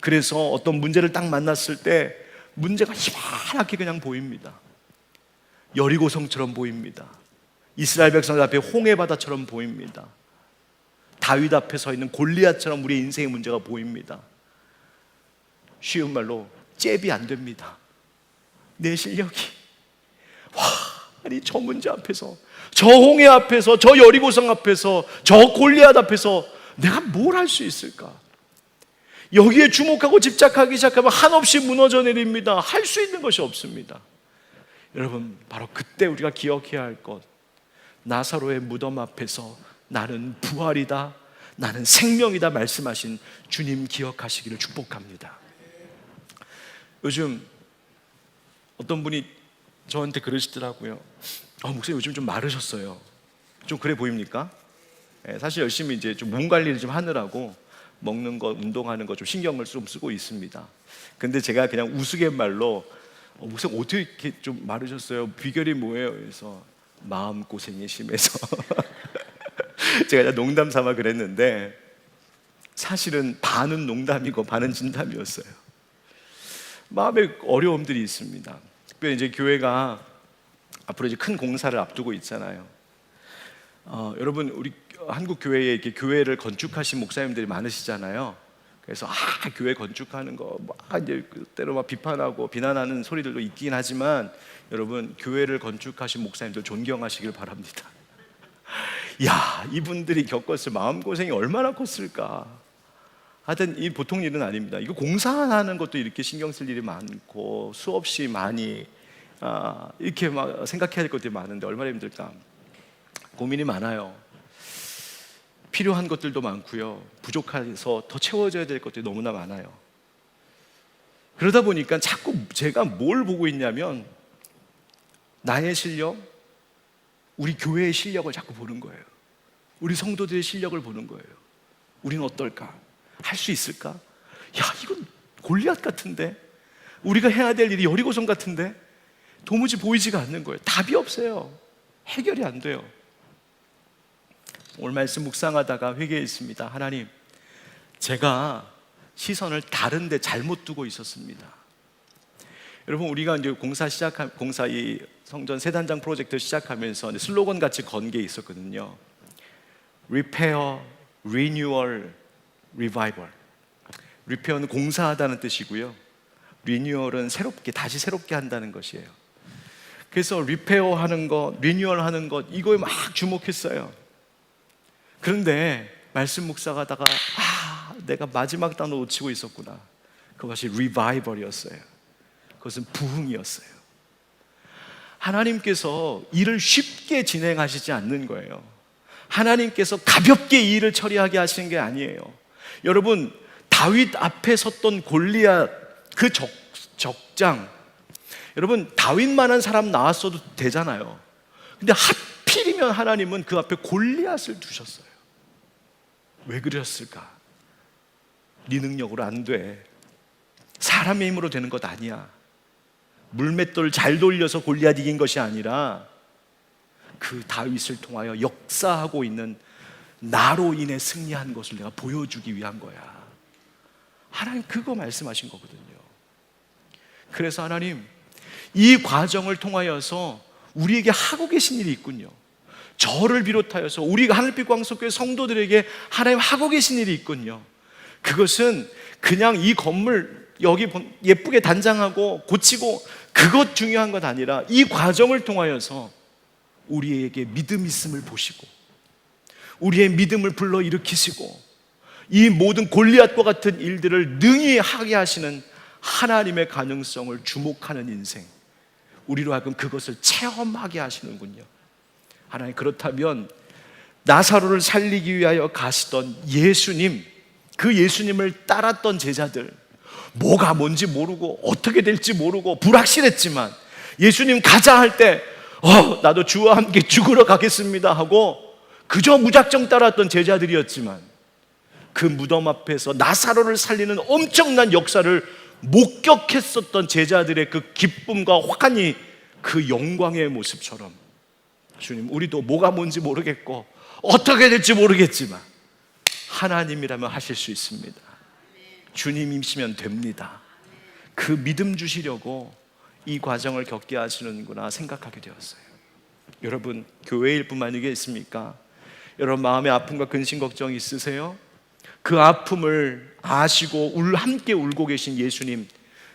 그래서 어떤 문제를 딱 만났을 때 문제가 희망하게 그냥 보입니다. 여리고성처럼 보입니다. 이스라엘 백성들 앞에 홍해 바다처럼 보입니다. 다윗 앞에 서 있는 골리앗처럼 우리의 인생의 문제가 보입니다. 쉬운 말로 잽이 안 됩니다. 내 실력이 아니 저 문제 앞에서, 저 홍해 앞에서, 저 여리고성 앞에서, 저 골리앗 앞에서 내가 뭘 할 수 있을까? 여기에 주목하고 집착하기 시작하면 한없이 무너져 내립니다. 할 수 있는 것이 없습니다. 여러분, 바로 그때 우리가 기억해야 할 것, 나사로의 무덤 앞에서 나는 부활이다, 나는 생명이다 말씀하신 주님 기억하시기를 축복합니다. 요즘 어떤 분이 저한테 그러시더라고요. 목사님 요즘 좀 마르셨어요. 좀 그래 보입니까? 사실 열심히 이제 좀 몸 관리를 좀 하느라고 먹는 거, 운동하는 거 좀 신경을 좀 쓰고 있습니다. 근데 제가 그냥 우스갯말로 목사님 어떻게 이렇게 좀 마르셨어요? 비결이 뭐예요? 그래서 마음고생이 심해서 제가 농담 삼아 그랬는데 사실은 반은 농담이고 반은 진담이었어요. 마음에 어려움들이 있습니다. 특별히 이제 교회가 앞으로 이제 큰 공사를 앞두고 있잖아요. 여러분, 우리 한국 교회에 이렇게 교회를 건축하신 목사님들이 많으시잖아요. 그래서 교회 건축하는 거 이제 때로 막 비판하고 비난하는 소리들도 있긴 하지만 여러분, 교회를 건축하신 목사님들 존경하시길 바랍니다. 야, 이분들이 겪었을 마음고생이 얼마나 컸을까. 하여튼 이 보통 일은 아닙니다. 이거 공사하는 것도 이렇게 신경 쓸 일이 많고 수없이 많이 이렇게 막 생각해야 될 것들이 많은데 얼마나 힘들까. 고민이 많아요. 필요한 것들도 많고요, 부족해서 더 채워져야 될 것들이 너무나 많아요. 그러다 보니까 자꾸 제가 뭘 보고 있냐면 나의 실력, 우리 교회의 실력을 자꾸 보는 거예요. 우리 성도들의 실력을 보는 거예요. 우리는 어떨까? 할 수 있을까? 야, 이건 골리앗 같은데? 우리가 해야 될 일이 여리고성 같은데? 도무지 보이지가 않는 거예요. 답이 없어요. 해결이 안 돼요. 오늘 말씀 묵상하다가 회개했습니다. 하나님, 제가 시선을 다른 데 잘못 두고 있었습니다. 여러분, 우리가 이제 공사 이 성전 세단장 프로젝트 시작하면서 슬로건 같이 건 게 있었거든요. Repair, Renewal, Revival. Repair는 공사하다는 뜻이고요, Renewal은 다시 새롭게 한다는 것이에요. 그래서 Repair 하는 것, Renewal 하는 것, 이거에 막 주목했어요. 그런데 말씀 묵상하다가 내가 마지막 단어 놓치고 있었구나. 그것이 Revival이었어요. 그것은 부흥이었어요. 하나님께서 일을 쉽게 진행하시지 않는 거예요. 하나님께서 가볍게 이 일을 처리하게 하시는 게 아니에요. 여러분, 다윗 앞에 섰던 골리앗 그 적장, 여러분 다윗만한 사람 나왔어도 되잖아요. 근데 하필이면 하나님은 그 앞에 골리앗을 두셨어요. 왜 그러셨을까? 네 능력으로 안 돼. 사람의 힘으로 되는 것 아니야. 물맷돌 잘 돌려서 골리앗 이긴 것이 아니라 그 다윗을 통하여 역사하고 있는 나로 인해 승리한 것을 내가 보여주기 위한 거야. 하나님 그거 말씀하신 거거든요. 그래서 하나님, 이 과정을 통하여서 우리에게 하고 계신 일이 있군요. 저를 비롯하여서 우리가 하늘빛 광석교회 성도들에게 하나님 하고 계신 일이 있군요. 그것은 그냥 이 건물 여기 예쁘게 단장하고 고치고 그것 중요한 것 아니라 이 과정을 통하여서 우리에게 믿음 있음을 보시고 우리의 믿음을 불러일으키시고 이 모든 골리앗과 같은 일들을 능히 하게 하시는 하나님의 가능성을 주목하는 인생, 우리로 하여금 그것을 체험하게 하시는군요. 하나님, 그렇다면 나사로를 살리기 위하여 가시던 예수님, 그 예수님을 따랐던 제자들, 뭐가 뭔지 모르고 어떻게 될지 모르고 불확실했지만 예수님 가자 할 때 나도 주와 함께 죽으러 가겠습니다 하고 그저 무작정 따랐던 제자들이었지만 그 무덤 앞에서 나사로를 살리는 엄청난 역사를 목격했었던 제자들의 그 기쁨과 환희, 그 영광의 모습처럼 주님, 우리도 뭐가 뭔지 모르겠고 어떻게 될지 모르겠지만 하나님이라면 하실 수 있습니다. 주님이시면 됩니다. 그 믿음 주시려고 이 과정을 겪게 하시는구나 생각하게 되었어요. 여러분, 교회일 뿐만 아니겠습니까? 여러분 마음에 아픔과 근심 걱정이 있으세요? 그 아픔을 아시고 함께 울고 계신 예수님,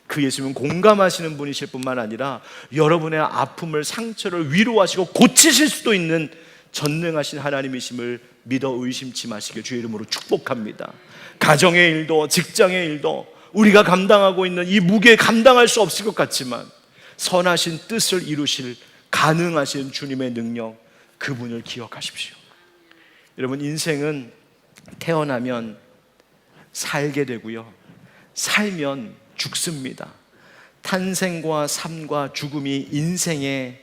그 예수님은 공감하시는 분이실 뿐만 아니라 여러분의 아픔을, 상처를 위로하시고 고치실 수도 있는 전능하신 하나님이심을 믿어 의심치 마시길 주의 이름으로 축복합니다. 가정의 일도 직장의 일도 우리가 감당하고 있는 이 무게에 감당할 수 없을 것 같지만 선하신 뜻을 이루실 가능하신 주님의 능력, 그분을 기억하십시오. 여러분, 인생은 태어나면 살게 되고요, 살면 죽습니다. 탄생과 삶과 죽음이 인생의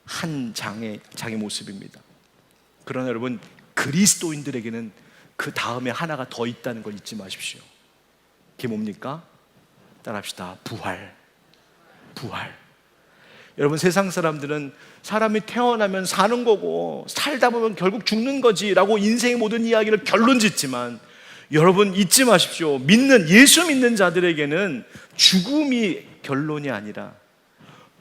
한 장의 모습입니다. 그러나 여러분, 그리스도인들에게는 그 다음에 하나가 더 있다는 걸 잊지 마십시오. 그게 뭡니까? 따라합시다. 부활. 여러분, 세상 사람들은 사람이 태어나면 사는 거고 살다 보면 결국 죽는 거지 라고 인생의 모든 이야기를 결론 짓지만, 여러분 잊지 마십시오. 예수 믿는 자들에게는 죽음이 결론이 아니라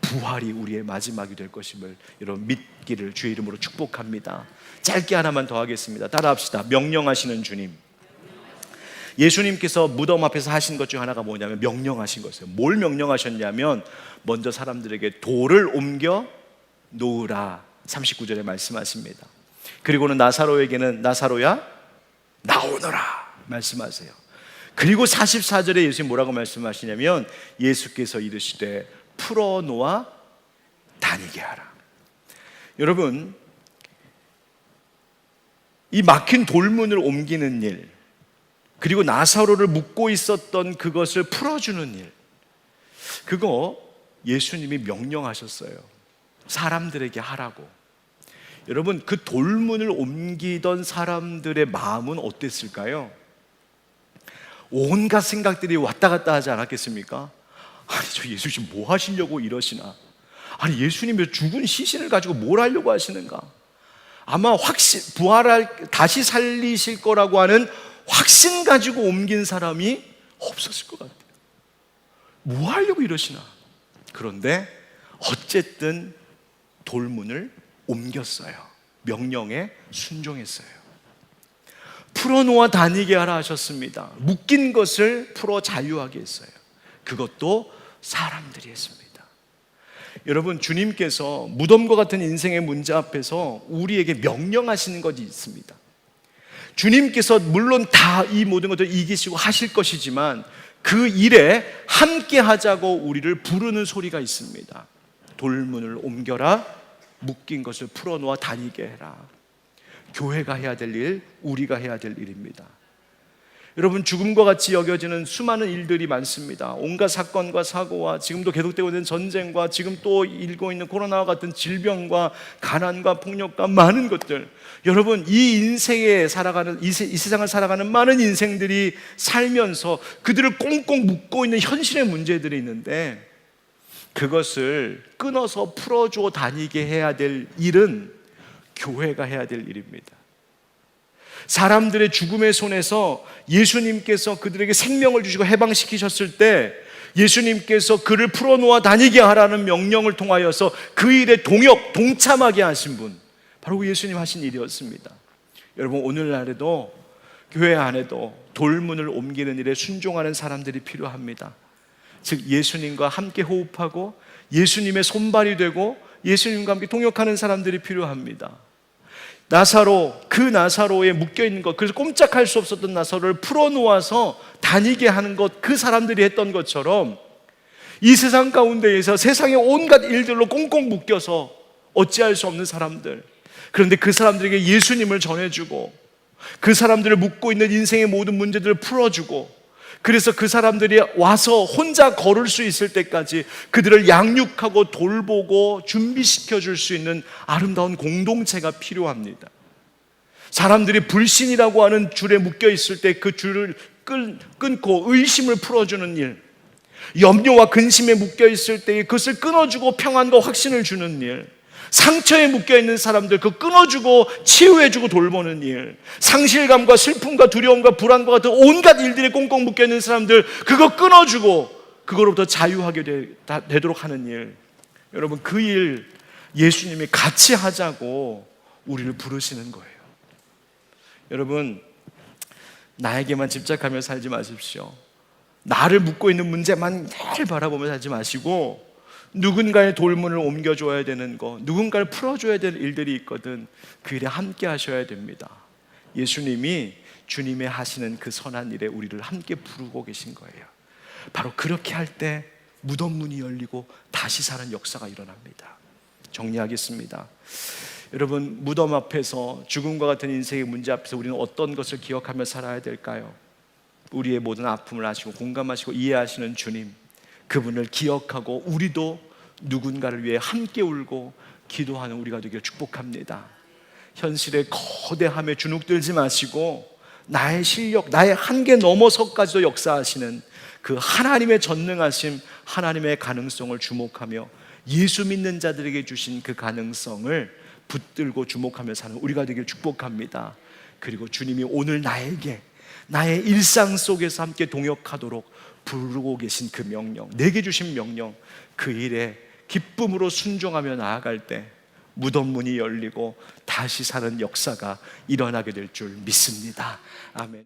부활이 우리의 마지막이 될 것임을 여러분 믿기를 주의 이름으로 축복합니다. 짧게 하나만 더 하겠습니다. 따라합시다. 명령하시는 주님. 예수님께서 무덤 앞에서 하신 것 중 하나가 뭐냐면 명령하신 것이에요. 뭘 명령하셨냐면 먼저 사람들에게 돌을 옮겨 놓으라 39절에 말씀하십니다. 그리고는 나사로에게는 나사로야 나오너라 말씀하세요. 그리고 44절에 예수님 뭐라고 말씀하시냐면 예수께서 이르시되 풀어놓아 다니게 하라. 여러분, 이 막힌 돌문을 옮기는 일, 그리고 나사로를 묶고 있었던 그것을 풀어주는 일, 그거 예수님이 명령하셨어요. 사람들에게 하라고. 여러분, 그 돌문을 옮기던 사람들의 마음은 어땠을까요? 온갖 생각들이 왔다 갔다 하지 않았겠습니까? 아니, 저 예수님 뭐 하시려고 이러시나? 아니, 예수님이 죽은 시신을 가지고 뭘 하려고 하시는가? 아마 다시 살리실 거라고 하는 확신 가지고 옮긴 사람이 없었을 것 같아요. 뭐 하려고 이러시나? 그런데 어쨌든 돌문을 옮겼어요. 명령에 순종했어요. 풀어놓아 다니게 하라 하셨습니다. 묶인 것을 풀어 자유하게 했어요. 그것도 사람들이 했습니다. 여러분, 주님께서 무덤과 같은 인생의 문제 앞에서 우리에게 명령하시는 것이 있습니다. 주님께서 물론 다 이 모든 것을 이기시고 하실 것이지만 그 일에 함께 하자고 우리를 부르는 소리가 있습니다. 돌문을 옮겨라, 묶인 것을 풀어놓아 다니게 해라. 교회가 해야 될 일, 우리가 해야 될 일입니다. 여러분, 죽음과 같이 여겨지는 수많은 일들이 많습니다. 온갖 사건과 사고와 지금도 계속되고 있는 전쟁과 지금 또 일고 있는 코로나와 같은 질병과 가난과 폭력과 많은 것들, 여러분, 이 세상을 살아가는 많은 인생들이 살면서 그들을 꽁꽁 묶고 있는 현실의 문제들이 있는데, 그것을 끊어서 풀어줘 다니게 해야 될 일은 교회가 해야 될 일입니다. 사람들의 죽음의 손에서 예수님께서 그들에게 생명을 주시고 해방시키셨을 때 예수님께서 그를 풀어놓아 다니게 하라는 명령을 통하여서 그 일에 동참하게 하신 분, 바로 그 예수님 하신 일이었습니다. 여러분, 오늘날에도 교회 안에도 돌문을 옮기는 일에 순종하는 사람들이 필요합니다. 즉, 예수님과 함께 호흡하고 예수님의 손발이 되고 예수님과 함께 동역하는 사람들이 필요합니다. 그 나사로에 묶여있는 것, 그래서 꼼짝할 수 없었던 나사로를 풀어놓아서 다니게 하는 것, 그 사람들이 했던 것처럼 이 세상 가운데에서 세상의 온갖 일들로 꽁꽁 묶여서 어찌할 수 없는 사람들, 그런데 그 사람들에게 예수님을 전해주고 그 사람들을 묶고 있는 인생의 모든 문제들을 풀어주고, 그래서 그 사람들이 와서 혼자 걸을 수 있을 때까지 그들을 양육하고 돌보고 준비시켜 줄 수 있는 아름다운 공동체가 필요합니다. 사람들이 불신이라고 하는 줄에 묶여 있을 때 그 줄을 끊고 의심을 풀어주는 일, 염려와 근심에 묶여 있을 때 그것을 끊어주고 평안과 확신을 주는 일, 상처에 묶여 있는 사람들 그 끊어주고 치유해주고 돌보는 일, 상실감과 슬픔과 두려움과 불안과 같은 온갖 일들에 꽁꽁 묶여 있는 사람들 그거 끊어주고 그거로부터 자유하게 되도록 하는 일, 여러분 그 일 예수님이 같이 하자고 우리를 부르시는 거예요. 여러분 나에게만 집착하며 살지 마십시오. 나를 묶고 있는 문제만 늘 바라보며 살지 마시고 누군가의 돌문을 옮겨줘야 되는 거, 누군가를 풀어줘야 될 일들이 있거든 그 일에 함께 하셔야 됩니다. 예수님이 주님의 하시는 그 선한 일에 우리를 함께 부르고 계신 거예요. 바로 그렇게 할 때 무덤 문이 열리고 다시 사는 역사가 일어납니다. 정리하겠습니다. 여러분 무덤 앞에서 죽음과 같은 인생의 문제 앞에서 우리는 어떤 것을 기억하며 살아야 될까요? 우리의 모든 아픔을 아시고 공감하시고 이해하시는 주님, 그분을 기억하고 우리도 누군가를 위해 함께 울고 기도하는 우리가 되기를 축복합니다. 현실의 거대함에 주눅들지 마시고 나의 실력, 나의 한계 넘어서까지도 역사하시는 그 하나님의 전능하심, 하나님의 가능성을 주목하며 예수 믿는 자들에게 주신 그 가능성을 붙들고 주목하며 사는 우리가 되기를 축복합니다. 그리고 주님이 오늘 나에게 나의 일상 속에서 함께 동역하도록 부르고 계신 그 명령, 내게 주신 명령, 그 일에 기쁨으로 순종하며 나아갈 때 무덤 문이 열리고 다시 사는 역사가 일어나게 될 줄 믿습니다. 아멘.